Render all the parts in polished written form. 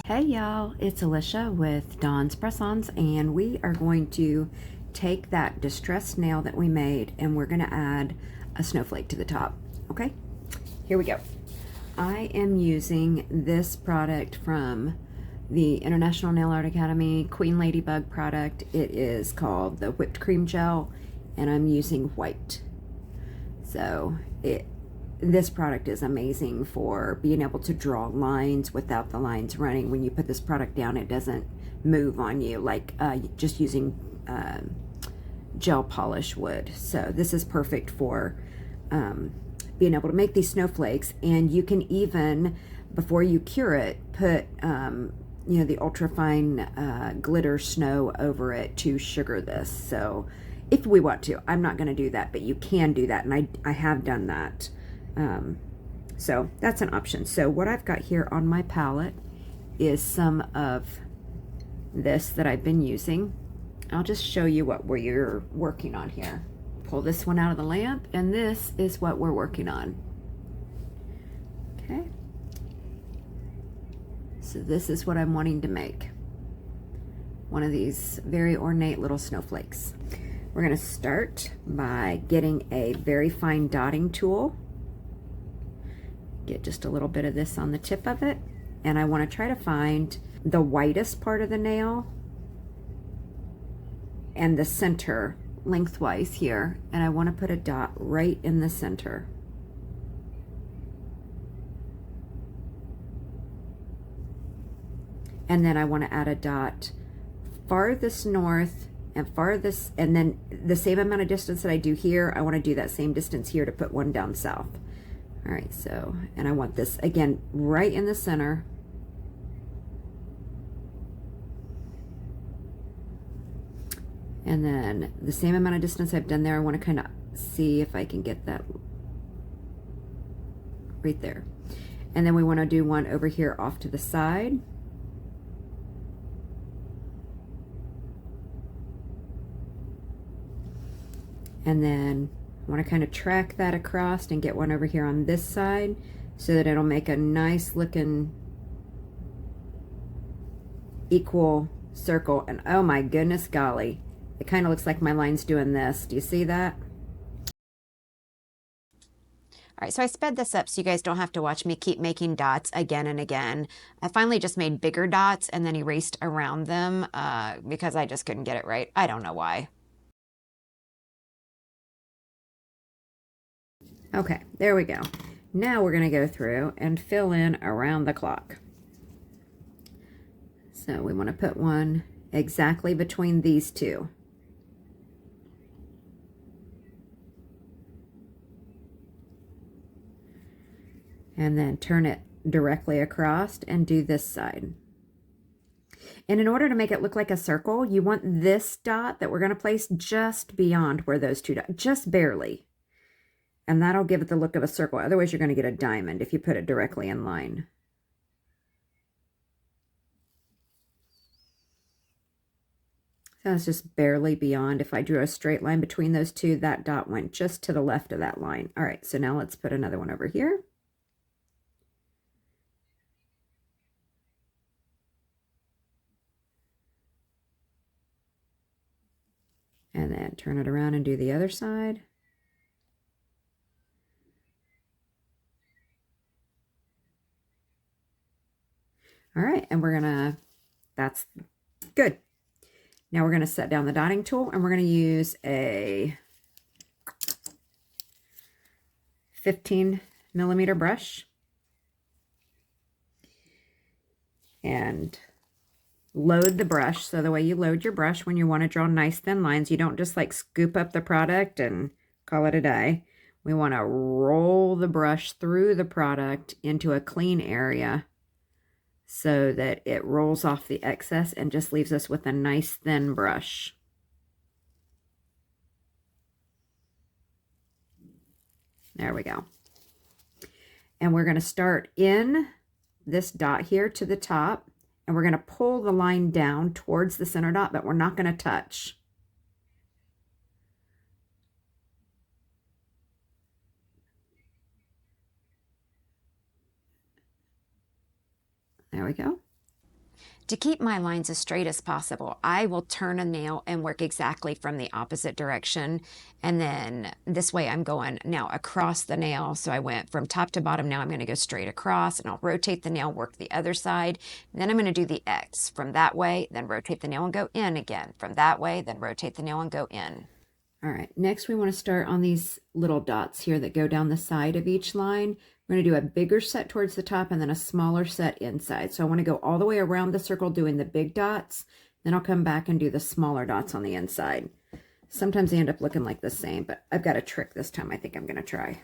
Hey y'all, it's Alicia with Dawn's Press-Ons, and we are going to take that distressed nail that we made and we're going to add a snowflake to the top. Okay, here we go. I am using this product from the International Nail Art Academy Queen Ladybug product. It is called the whipped cream gel, and I'm using white. So this product is amazing for being able to draw lines without the lines running. When you put this product down, it doesn't move on you like just using gel polish would. So this is perfect for being able to make these snowflakes. And you can even, before you cure it, put you know, the ultra fine glitter snow over it to sugar this. So if we want to, I'm not going to do that, but you can do that, and I have done that. So that's an option. So what I've got here on my palette is some of this that I've been using. I'll just show you what we're working on here. Pull this one out of the lamp, and this is what we're working on. Okay. So this is what I'm wanting to make. One of these very ornate little snowflakes. We're going to start by getting a very fine dotting tool. Get just a little bit of this on the tip of it, and I want to try to find the whitest part of the nail and the center lengthwise here, and I want to put a dot right in the center. And then I want to add a dot farthest north and farthest, and then the same amount of distance that I do here, I want to do that same distance here to put one down south. All right, so, and I want this again right in the center. And then the same amount of distance I've done there, I want to kind of see if I can get that right there. And then we want to do one over here off to the side. And then I want to kind of track that across and get one over here on this side so that it'll make a nice looking equal circle. And oh my goodness golly, it kind of looks like my line's doing this. Do you see that? All right, so I sped this up so you guys don't have to watch me keep making dots again and again. I finally just made bigger dots and then erased around them because I just couldn't get it right. I don't know why. Okay, there we go. Now we're going to go through and fill in around the clock. So we want to put one exactly between these two. And then turn it directly across and do this side. And in order to make it look like a circle, you want this dot that we're going to place just beyond where those two dots, just barely. And that'll give it the look of a circle. Otherwise, you're going to get a diamond if you put it directly in line. So it's just barely beyond. If I drew a straight line between those two, that dot went just to the left of that line. All right, so now let's put another one over here. And then turn it around and do the other side. All right, and we're gonna, that's good. Now we're gonna set down the dotting tool, and we're gonna use a 15mm brush and load the brush. So the way you load your brush when you want to draw nice thin lines, you don't just like scoop up the product and call it a day. We want to roll the brush through the product into a clean area so that it rolls off the excess and just leaves us with a nice thin brush. There we go. And we're going to start in this dot here to the top, and we're going to pull the line down towards the center dot, but we're not going to touch. There we go. To keep my lines as straight as possible, I will turn a nail and work exactly from the opposite direction. And then this way I'm going now across the nail. So I went from top to bottom. Now I'm going to go straight across, and I'll rotate the nail, work the other side. Then I'm going to do the X from that way, then rotate the nail and go in again. From that way, then rotate the nail and go in. All right, next we want to start on these little dots here that go down the side of each line. We're going to do a bigger set towards the top and then a smaller set inside. So I want to go all the way around the circle doing the big dots. Then I'll come back and do the smaller dots on the inside. Sometimes they end up looking like the same, but I've got a trick this time I think I'm going to try.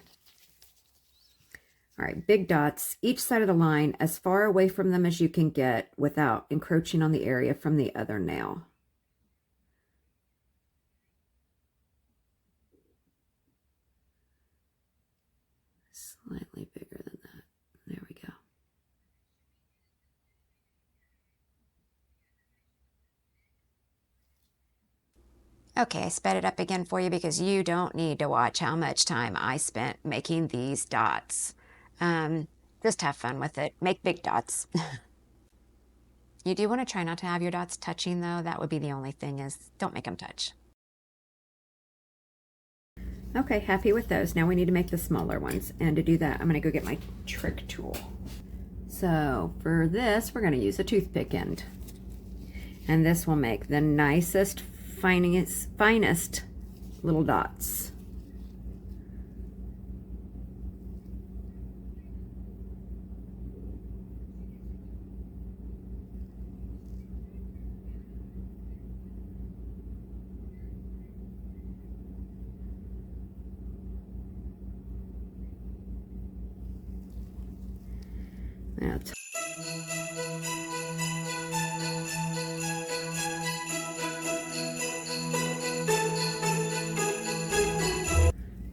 All right, big dots, each side of the line as far away from them as you can get without encroaching on the area from the other nail. Slightly bigger than that. There we go. Okay, I sped it up again for you because you don't need to watch how much time I spent making these dots. Just have fun with it. Make big dots. You do want to try not to have your dots touching though. That would be the only thing, is don't make them touch. Okay, happy with those. Now we need to make the smaller ones. And to do that, I'm going to go get my trick tool. So for this, we're going to use a toothpick end. And this will make the nicest, finest little dots. That's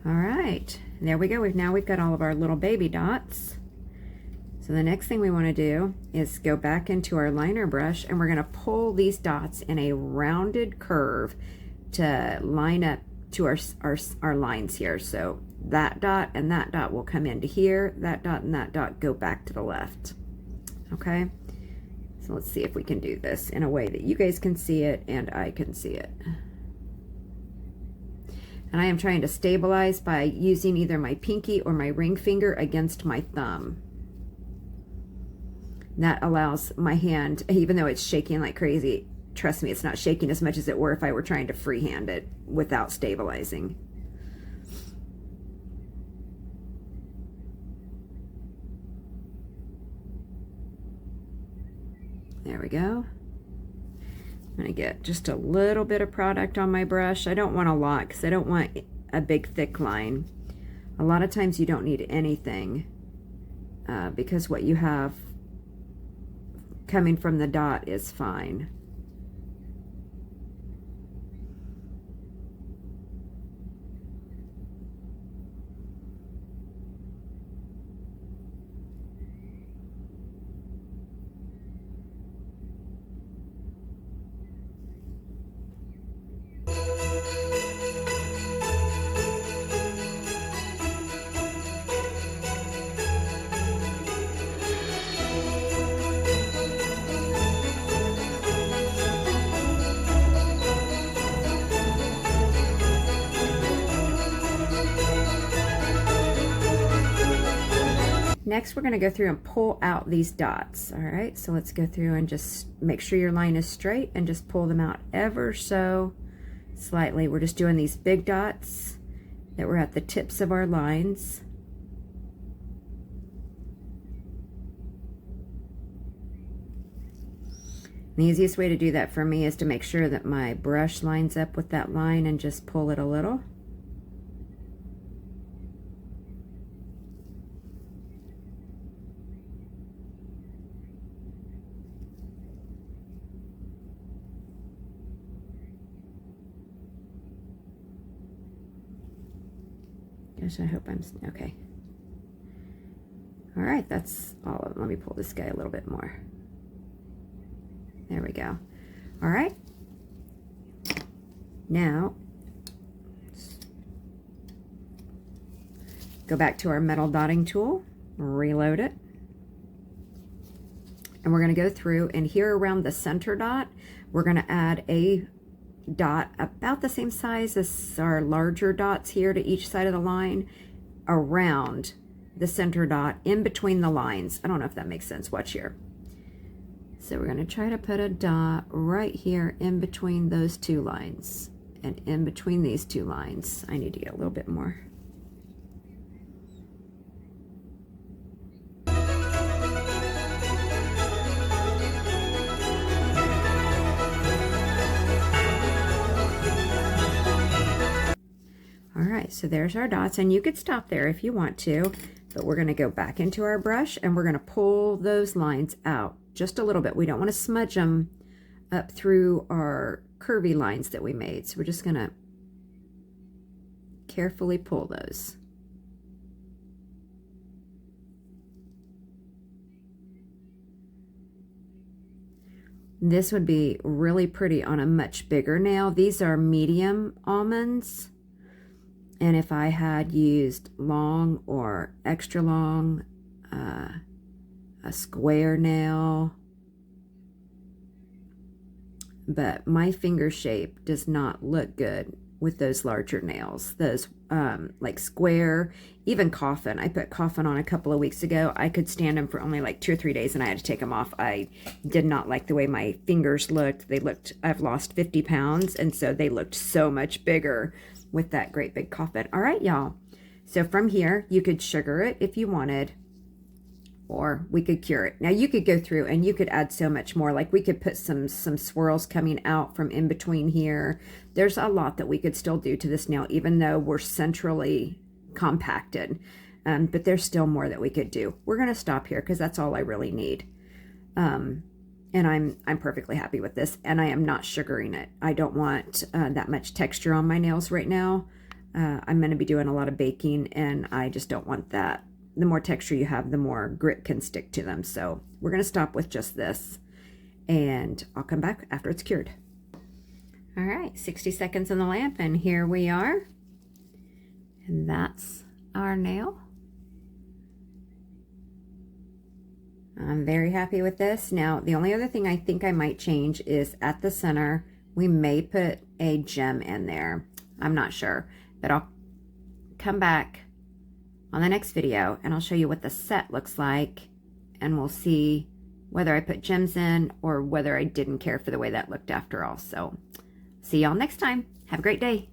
all right, there we go. Now we've got all of our little baby dots. So the next thing we want to do is go back into our liner brush, and we're going to pull these dots in a rounded curve to line up to our lines here. So that dot and that dot will come into here, that dot and that dot go back to the left. Okay, so let's see if we can do this in a way that you guys can see it and I can see it. And I am trying to stabilize by using either my pinky or my ring finger against my thumb. That allows my hand, even though it's shaking like crazy, trust me, it's not shaking as much as it were if I were trying to freehand it without stabilizing. There we go. I'm going to get just a little bit of product on my brush. I don't want a lot because I don't want a big thick line. A lot of times you don't need anything because what you have coming from the dot is fine. Next, we're going to go through and pull out these dots. All right, so let's go through and just make sure your line is straight and just pull them out ever so slightly. We're just doing these big dots that were at the tips of our lines. The easiest way to do that for me is to make sure that my brush lines up with that line and just pull it a little. Gosh, I hope I'm okay. All right, that's all of them. Let me pull this guy a little bit more. There we go. All right. Now, go back to our metal dotting tool, reload it, And we're going to go through, and here around the center dot, we're going to add a dot about the same size as our larger dots here to each side of the line around the center dot in between the lines. I don't know if that makes sense. Watch here. So we're going to try to put a dot right here in between those two lines, and in between these two lines. I need to get a little bit more. All right, so there's our dots, and you could stop there if you want to, but we're going to go back into our brush and we're going to pull those lines out just a little bit. We don't want to smudge them up through our curvy lines that we made, so we're just going to carefully pull those. This would be really pretty on a much bigger nail. These are medium almonds. And if I had used long or extra long, a square nail, but my finger shape does not look good with those larger nails. Those like square, even coffin. I put coffin on a couple of weeks ago. I could stand them for only like 2 or 3 days and I had to take them off. I did not like the way my fingers looked. I've lost 50 pounds, and so they looked so much bigger with that great big coffin. All right, y'all. So from here, you could sugar it if you wanted, or we could cure it. Now you could go through and you could add so much more. Like we could put some swirls coming out from in between here. There's a lot that we could still do to this nail, even though we're centrally compacted. But there's still more that we could do. We're going to stop here because that's all I really need. And I'm perfectly happy with this, and I am not sugaring it. I don't want that much texture on my nails right now. I'm going to be doing a lot of baking, and I just don't want that. The more texture you have, the more grit can stick to them. So we're going to stop with just this, and I'll come back after it's cured. All right, 60 seconds in the lamp, and here we are. And that's our nail. I'm very happy with this. Now, the only other thing I think I might change is at the center, we may put a gem in there. I'm not sure, but I'll come back on the next video and I'll show you what the set looks like, and we'll see whether I put gems in or whether I didn't care for the way that looked after all. So, see y'all next time. Have a great day.